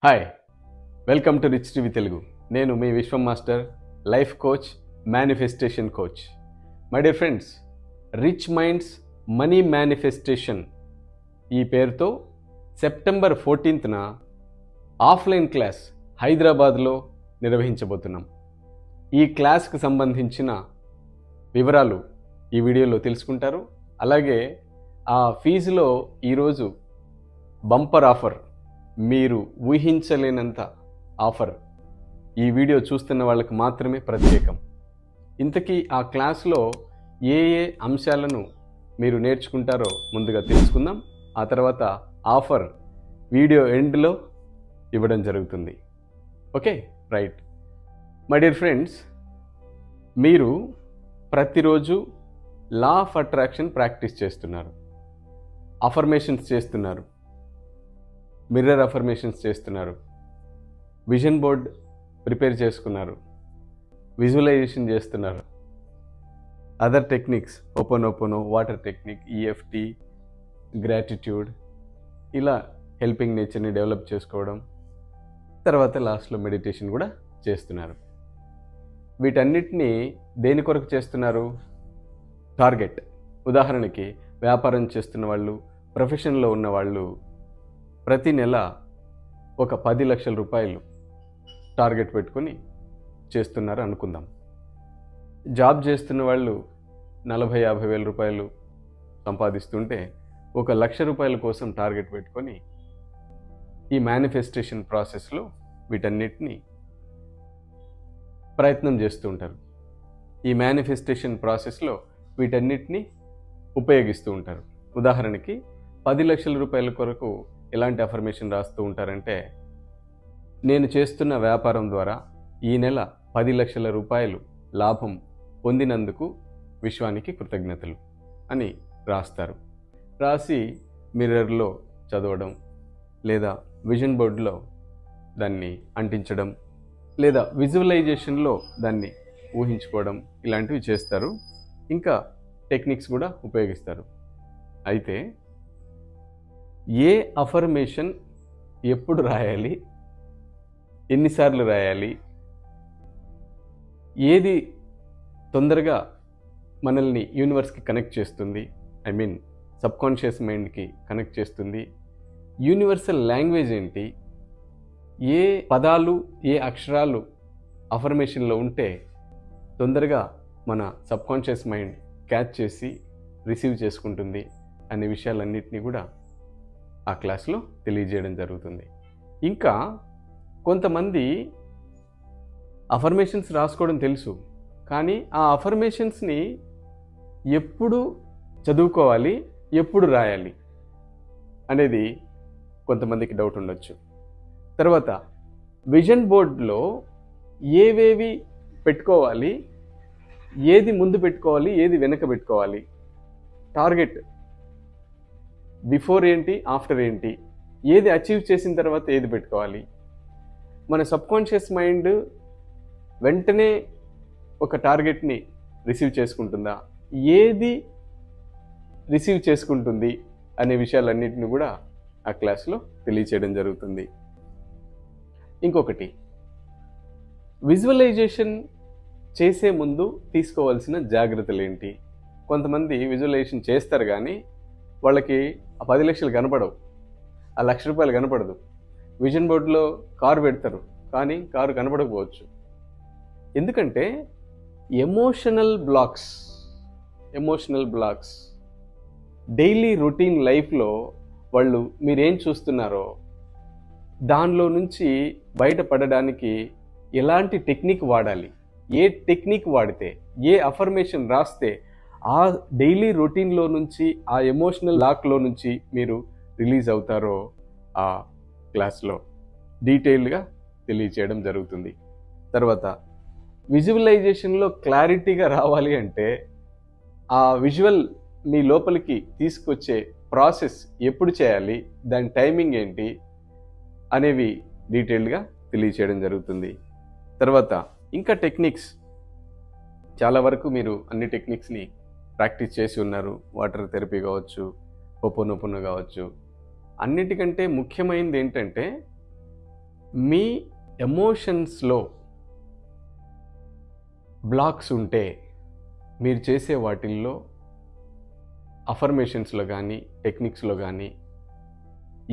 Hi welcome to rich TV Telugu. నేను మీ Vishwam master, life coach, manifestation coach. My dear friends, rich minds money manifestation ఈ పేరుతో September 14న offline class హైదరాబాద్లో నిర్వహించబోతున్నాం. ఈ క్లాస్కి సంబంధించిన వివరాలు ఈ వీడియోలో తెలుసుకుంటారు. అలాగే ఆ ఫీజులో ఈరోజు బంపర్ ఆఫర్, మీరు ఊహించలేనంత ఆఫర్ ఈ వీడియో చూస్తున్న వాళ్ళకి మాత్రమే ప్రత్యేకం. ఇంతకీ ఆ క్లాస్లో ఏ ఏ అంశాలను మీరు నేర్చుకుంటారో ముందుగా తెలుసుకుందాం. ఆ తర్వాత ఆఫర్ వీడియో ఎండ్లో ఇవ్వడం జరుగుతుంది. Okay, right. My dear friends, మీరు ప్రతిరోజు లా ఆఫ్ అట్రాక్షన్ ప్రాక్టీస్ చేస్తున్నారు, అఫర్మేషన్స్ చేస్తున్నారు, మిర్రర్ అఫర్మేషన్స్ చేస్తున్నారు, విజన్ బోర్డ్ ప్రిపేర్ చేసుకున్నారు, విజువలైజేషన్ చేస్తున్నారు, అదర్ టెక్నిక్స్ ఓపెనో, వాటర్ టెక్నిక్, ఈఎఫ్టీ, గ్రాటిట్యూడ్, ఇలా హెల్పింగ్ నేచర్ని డెవలప్ చేసుకోవడం, తర్వాత లాస్ట్లో మెడిటేషన్ కూడా చేస్తున్నారు. వీటన్నిటినీ దేని కొరకు చేస్తున్నారు? టార్గెట్. ఉదాహరణకి వ్యాపారం చేస్తున్న వాళ్ళు, ప్రొఫెషన్లో ఉన్న వాళ్ళు ప్రతి నెల ఒక 10 లక్షల రూపాయలు టార్గెట్ పెట్టుకొని చేస్తున్నారు అనుకుందాం. జాబ్ చేస్తున్న వాళ్ళు 40-50 వేల రూపాయలు సంపాదిస్తుంటే 1 లక్ష రూపాయల కోసం టార్గెట్ పెట్టుకొని ఈ మేనిఫెస్టేషన్ ప్రాసెస్లో వీటన్నిటిని ప్రయత్నం చేస్తూ ఉంటారు. ఈ మేనిఫెస్టేషన్ ప్రాసెస్లో వీటన్నిటిని ఉపయోగిస్తూ ఉంటారు. ఉదాహరణకి 10 లక్షల రూపాయల కొరకు ఎలాంటి అఫర్మేషన్ రాస్తూ ఉంటారంటే, నేను చేస్తున్న వ్యాపారం ద్వారా ఈ నెల 10 లక్షల రూపాయలు లాభం పొందినందుకు విశ్వానికి కృతజ్ఞతలు అని రాస్తారు. రాసి మిర్రర్లో చదవడం, లేదా విజన్ బోర్డులో దాన్ని అంటించడం, లేదా విజువలైజేషన్లో దాన్ని ఊహించుకోవడం, ఇలాంటివి చేస్తారు. ఇంకా టెక్నిక్స్ కూడా ఉపయోగిస్తారు. అయితే ఏ అఫర్మేషన్ ఎప్పుడు రాయాలి, ఎన్నిసార్లు రాయాలి, ఏది తొందరగా మనల్ని యూనివర్స్కి కనెక్ట్ చేస్తుంది, సబ్కాన్షియస్ మైండ్కి కనెక్ట్ చేస్తుంది, యూనివర్సల్ లాంగ్వేజ్ ఏంటి, ఏ పదాలు ఏ అక్షరాలు అఫర్మేషన్లో ఉంటే తొందరగా మన సబ్కాన్షియస్ మైండ్ క్యాచ్ చేసి రిసీవ్ చేసుకుంటుంది అనే విషయాలన్నింటినీ కూడా ఆ క్లాస్లో తెలియజేయడం జరుగుతుంది. ఇంకా కొంతమంది అఫర్మేషన్స్ రాసుకోవడం తెలుసు, కానీ ఆ అఫర్మేషన్స్ని ఎప్పుడు చదువుకోవాలి, ఎప్పుడు రాయాలి అనేది కొంతమందికి డౌట్ ఉండొచ్చు. తర్వాత విజన్ బోర్డ్లో ఏవేవి పెట్టుకోవాలి, ఏది ముందు పెట్టుకోవాలి, ఏది వెనక పెట్టుకోవాలి, టార్గెట్ బిఫోర్ ఏంటి, ఆఫ్టర్ ఏంటి, ఏది అచీవ్ చేసిన తర్వాత ఏది పెట్టుకోవాలి, మన సబ్కాన్షియస్ మైండ్ వెంటనే ఒక టార్గెట్ని రిసీవ్ చేసుకుంటుందా, ఏది రిసీవ్ చేసుకుంటుంది అనే విషయాలన్నింటినీ కూడా ఆ క్లాస్లో తెలియచేయడం జరుగుతుంది. ఇంకొకటి, విజువలైజేషన్ చేసే ముందు తీసుకోవాల్సిన జాగ్రత్తలు ఏంటి? కొంతమంది విజువలైజేషన్ చేస్తారు, కానీ వాళ్ళకి ఆ 10 లక్షలు కనపడవు, ఆ 1 లక్ష రూపాయలు కనపడదు. విజన్ బోర్డులో కారు పెడతారు, కానీ కారు కనపడకపోవచ్చు. ఎందుకంటే ఎమోషనల్ బ్లాక్స్ డైలీ రొటీన్ లైఫ్లో వాళ్ళు మీరేం చూస్తున్నారో దానిలో నుంచి బయటపడడానికి ఎలాంటి టెక్నిక్ వాడాలి, ఏ టెక్నిక్ వాడితే, ఏ అఫర్మేషన్ రాస్తే ఆ డైలీ రొటీన్లో నుంచి, ఆ ఎమోషనల్ లాక్లో నుంచి మీరు రిలీజ్ అవుతారో ఆ క్లాస్లో డీటెయిల్డ్గా తెలియచేయడం జరుగుతుంది. తర్వాత విజువలైజేషన్లో క్లారిటీగా రావాలి అంటే ఆ విజువల్ మీ లోపలికి తీసుకొచ్చే ప్రాసెస్ ఎప్పుడు చేయాలి, దాని టైమింగ్ ఏంటి అనేవి డీటెయిల్డ్గా తెలియచేయడం జరుగుతుంది. తర్వాత ఇంకా టెక్నిక్స్, చాలా వరకు మీరు అన్ని టెక్నిక్స్ని ప్రాక్టీస్ చేసి ఉన్నారు. వాటర్ థెరపీ కావచ్చు, ఓపెనో కావచ్చు. అన్నిటికంటే ముఖ్యమైనది ఏంటంటే మీ ఎమోషన్స్లో బ్లాక్స్ ఉంటే మీరు చేసే వాటిల్లో అఫర్మేషన్స్లో కానీ టెక్నిక్స్లో కానీ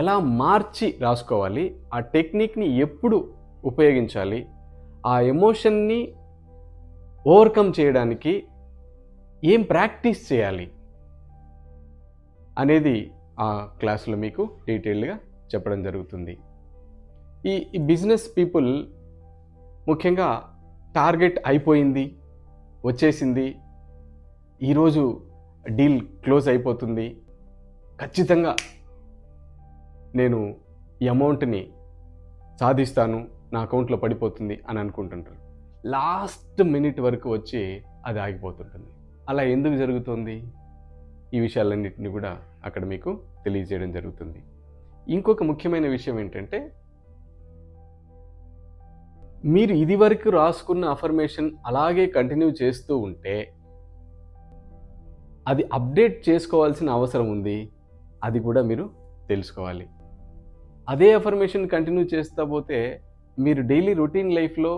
ఎలా మార్చి రాసుకోవాలి, ఆ టెక్నిక్ని ఎప్పుడు ఉపయోగించాలి, ఆ ఎమోషన్ని ఓవర్కమ్ చేయడానికి ఏం ప్రాక్టీస్ చేయాలి అనేది ఆ క్లాసులో మీకు డీటెయిల్డ్గా చెప్పడం జరుగుతుంది. ఈ బిజినెస్ పీపుల్ ముఖ్యంగా టార్గెట్ అయిపోయింది, వచ్చేసింది, ఈరోజు డీల్ క్లోజ్ అయిపోతుంది, ఖచ్చితంగా నేను ఈ అమౌంట్ని సాధిస్తాను, నా అకౌంట్లో పడిపోతుంది అని అనుకుంటుంటారు. లాస్ట్ మినిట్ వరకు వచ్చి అది ఆగిపోతుంటుంది. అలా ఎందుకు జరుగుతుంది? ఈ విషయాలన్నింటినీ కూడా అక్కడ మీకు తెలియజేయడం జరుగుతుంది. ఇంకొక ముఖ్యమైన విషయం ఏంటంటే, మీరు ఇది వరకు రాసుకున్న అఫర్మేషన్ అలాగే కంటిన్యూ చేస్తూ ఉంటే అది అప్డేట్ చేసుకోవాల్సిన అవసరం ఉంది. అది కూడా మీరు తెలుసుకోవాలి. అదే అఫర్మేషన్ కంటిన్యూ చేస్తూ పోతే మీరు డైలీ రొటీన్ లైఫ్లో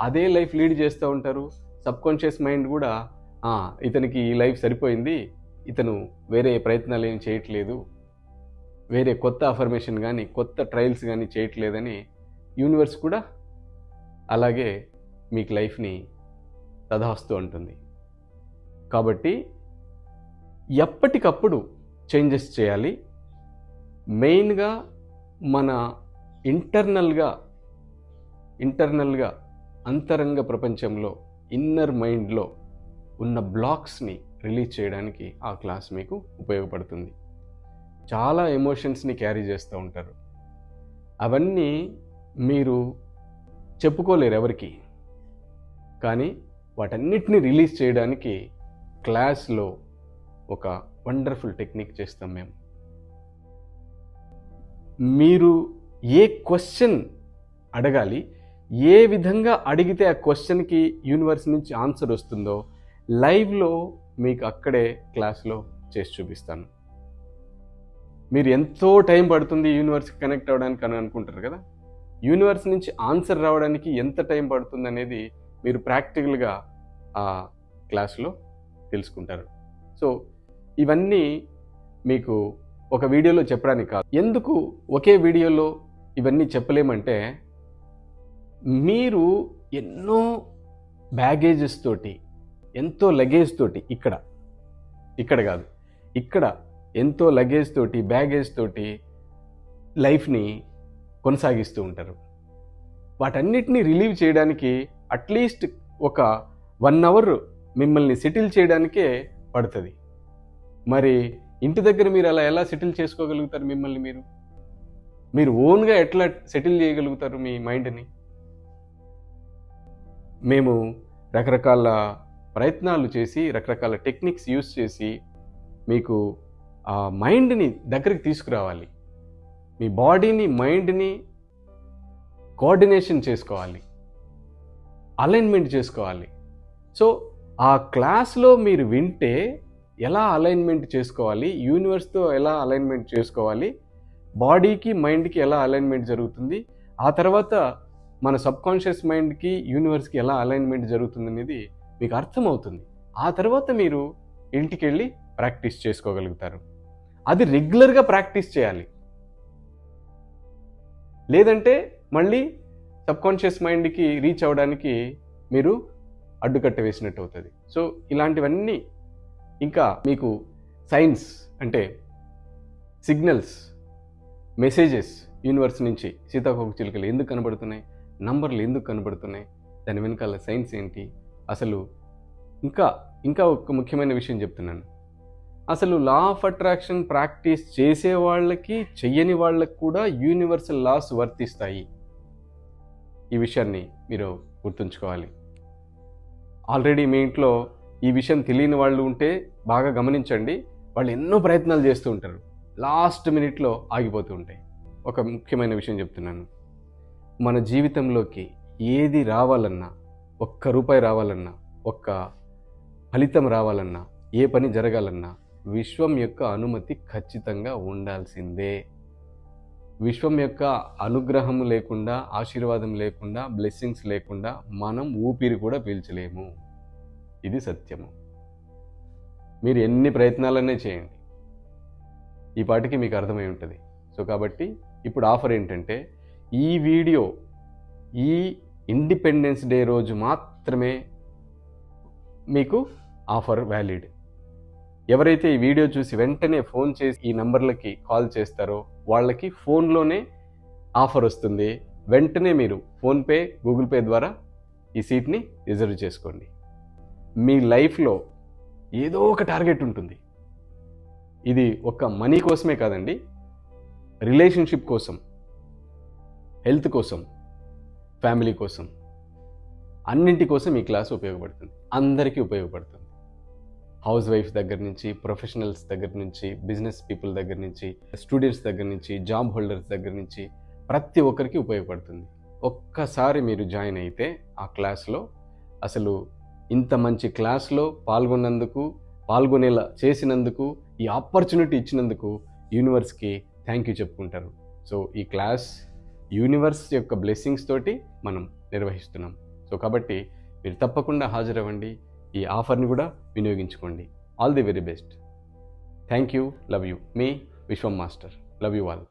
అదే లైఫ్ లీడ్ చేస్తూ ఉంటారు. సబ్కాన్షియస్ మైండ్ కూడా ఇతనికి ఈ లైఫ్ సరిపోయింది, ఇతను వేరే ప్రయత్నాలు ఏం చేయట్లేదు, వేరే కొత్త అఫర్మేషన్ కానీ కొత్త ట్రయల్స్ కానీ చేయట్లేదని యూనివర్స్ కూడా అలాగే మీకు లైఫ్ని తదాస్తూ ఉంటుంది. కాబట్టి ఎప్పటికప్పుడు చేంజెస్ చేయాలి. మెయిన్గా మన ఇంటర్నల్గా అంతరంగ ప్రపంచంలో ఇన్నర్ మైండ్లో ఉన్న బ్లాక్స్ని రిలీజ్ చేయడానికి ఆ క్లాస్ మీకు ఉపయోగపడుతుంది. చాలా ఎమోషన్స్ని క్యారీ చేస్తూ ఉంటారు. అవన్నీ మీరు చెప్పుకోలేరు ఎవరికి, కానీ వాటన్నిటిని రిలీజ్ చేయడానికి క్లాస్లో ఒక వండర్ఫుల్ టెక్నిక్ చేస్తాం మేము. మీరు ఏ క్వశ్చన్ అడగాలి, ఏ విధంగా అడిగితే ఆ క్వశ్చన్కి యూనివర్స్ నుంచి ఆన్సర్ వస్తుందో లైవ్లో మీకు అక్కడే క్లాస్లో చేసి చూపిస్తాను. మీరు ఎంతో టైం పడుతుంది యూనివర్స్కి కనెక్ట్ అవ్వడానికి అని అనుకుంటారు కదా. యూనివర్స్ నుంచి ఆన్సర్ రావడానికి ఎంత టైం పడుతుంది అనేది మీరు ప్రాక్టికల్గా ఆ క్లాస్లో తెలుసుకుంటారు. సో ఇవన్నీ మీకు ఒక వీడియోలో చెప్పడానికి కాదు. ఎందుకు ఒకే వీడియోలో ఇవన్నీ చెప్పలేమంటే, మీరు ఎన్నో బ్యాగేజెస్ తోటి, ఎంతో లగేజ్ తోటి ఇక్కడ కాదు, ఇక్కడ ఎంతో లగేజ్ తోటి, బ్యాగేజ్ తోటి లైఫ్ని కొనసాగిస్తూ ఉంటారు. వాటన్నిటిని రిలీవ్ చేయడానికి అట్లీస్ట్ ఒక 1 అవర్ మిమ్మల్ని సెటిల్ చేయడానికే పడుతుంది. మరి ఇంటి దగ్గర మీరు అలా ఎలా సెటిల్ చేసుకోగలుగుతారు? మిమ్మల్ని మీరు ఓన్గా ఎట్లా సెటిల్ చేయగలుగుతారు మీ మైండ్ని? మేము రకరకాల ప్రయత్నాలు చేసి, రకరకాల టెక్నిక్స్ యూస్ చేసి మీకు ఆ మైండ్ని దగ్గరికి తీసుకురావాలి. మీ బాడీని, మైండ్ని కోఆర్డినేషన్ చేసుకోవాలి, అలైన్మెంట్ చేసుకోవాలి. సో ఆ క్లాస్లో మీరు వింటే ఎలా అలైన్మెంట్ చేసుకోవాలి, యూనివర్స్తో ఎలా అలైన్మెంట్ చేసుకోవాలి, బాడీకి మైండ్కి ఎలా అలైన్మెంట్ జరుగుతుంది, ఆ తర్వాత మన సబ్కాన్షియస్ మైండ్కి యూనివర్స్కి ఎలా అలైన్మెంట్ జరుగుతుంది అనేది మీకు అర్థమవుతుంది. ఆ తర్వాత మీరు ఇంటికి వెళ్ళి ప్రాక్టీస్ చేసుకోగలుగుతారు. అది రెగ్యులర్గా ప్రాక్టీస్ చేయాలి. లేదంటే మళ్ళీ సబ్కాన్షియస్ మైండ్కి రీచ్ అవ్వడానికి మీరు అడ్డుకట్ట వేసినట్టు అవుతుంది. సో ఇలాంటివన్నీ, ఇంకా మీకు సైన్స్ అంటే సిగ్నల్స్, మెసేజెస్ యూనివర్స్ నుంచి సీతాకోక చిలుకలు ఎందుకు కనబడుతున్నాయి, నంబర్లు ఎందుకు కనబడుతున్నాయి, దాని వెనకాల సైన్స్ ఏంటి, అసలు ఇంకా ఒక ముఖ్యమైన విషయం చెప్తున్నాను. అసలు లా ఆఫ్ అట్రాక్షన్ ప్రాక్టీస్ చేసే వాళ్ళకి, చెయ్యని వాళ్ళకి కూడా యూనివర్సల్ లాస్ వర్తిస్తాయి. ఈ విషయాన్ని మీరు గుర్తుంచుకోవాలి. ఆల్రెడీ మీ ఇంట్లో ఈ విషయం తెలియని వాళ్ళు ఉంటే బాగా గమనించండి. వాళ్ళు ఎన్నో ప్రయత్నాలు చేస్తూ ఉంటారు, లాస్ట్ మినిట్లో ఆగిపోతూ ఉంటాయి. ఒక ముఖ్యమైన విషయం చెప్తున్నాను. మన జీవితంలోకి ఏది రావాలన్నా, ₹1 రావాలన్నా, ఒక్క ఫలితం రావాలన్నా, ఏ పని జరగాలన్నా విశ్వం యొక్క అనుమతి ఖచ్చితంగా ఉండాల్సిందే. విశ్వం యొక్క అనుగ్రహం లేకుండా, ఆశీర్వాదం లేకుండా, బ్లెస్సింగ్స్ లేకుండా మనం ఊపిరి కూడా పీల్చలేము. ఇది సత్యము. మీరు ఎన్ని ప్రయత్నాలనే చేయండి, ఈ పాటికి మీకు అర్థమై ఉంటుంది. సో కాబట్టి ఇప్పుడు ఆఫర్ ఏంటంటే, ఈ వీడియో ఈ ఇండిపెండెన్స్ డే రోజు మాత్రమే మీకు ఆఫర్ వ్యాలిడ్. ఎవరైతే ఈ వీడియో చూసి వెంటనే ఫోన్ చేసి ఈ నంబర్లకి కాల్ చేస్తారో వాళ్ళకి ఫోన్లోనే ఆఫర్ వస్తుంది. వెంటనే మీరు ఫోన్పే, గూగుల్ పే ద్వారా ఈ సీట్ని రిజర్వ్ చేసుకోండి. మీ లైఫ్లో ఏదో ఒక టార్గెట్ ఉంటుంది. ఇది ఒక్క మనీ కోసమే కాదండి, రిలేషన్షిప్ కోసం, హెల్త్ కోసం, ఫ్యామిలీ కోసం, అన్నింటి కోసం ఈ క్లాస్ ఉపయోగపడుతుంది. అందరికీ ఉపయోగపడుతుంది. హౌస్ వైఫ్ దగ్గర నుంచి, ప్రొఫెషనల్స్ దగ్గర నుంచి, బిజినెస్ పీపుల్ దగ్గర నుంచి, స్టూడెంట్స్ దగ్గర నుంచి, జాబ్ హోల్డర్స్ దగ్గర నుంచి ప్రతి ఒక్కరికి ఉపయోగపడుతుంది. ఒక్కసారి మీరు జాయిన్ అయితే ఆ క్లాస్లో, అసలు ఇంత మంచి క్లాస్లో పాల్గొనేలా చేసినందుకు, ఈ ఆపర్చునిటీ ఇచ్చినందుకు యూనివర్స్కి థ్యాంక్ యూ చెప్పుకుంటారు. సో ఈ క్లాస్ యూనివర్స్ యొక్క బ్లెస్సింగ్స్ తోటి మనం నిర్వహిస్తున్నాం. సో కాబట్టి మీరు తప్పకుండా హాజరవ్వండి. ఈ ఆఫర్ని కూడా వినియోగించుకోండి. All the very best. Thank you. Love you. మీ Vishwam master. Love you all.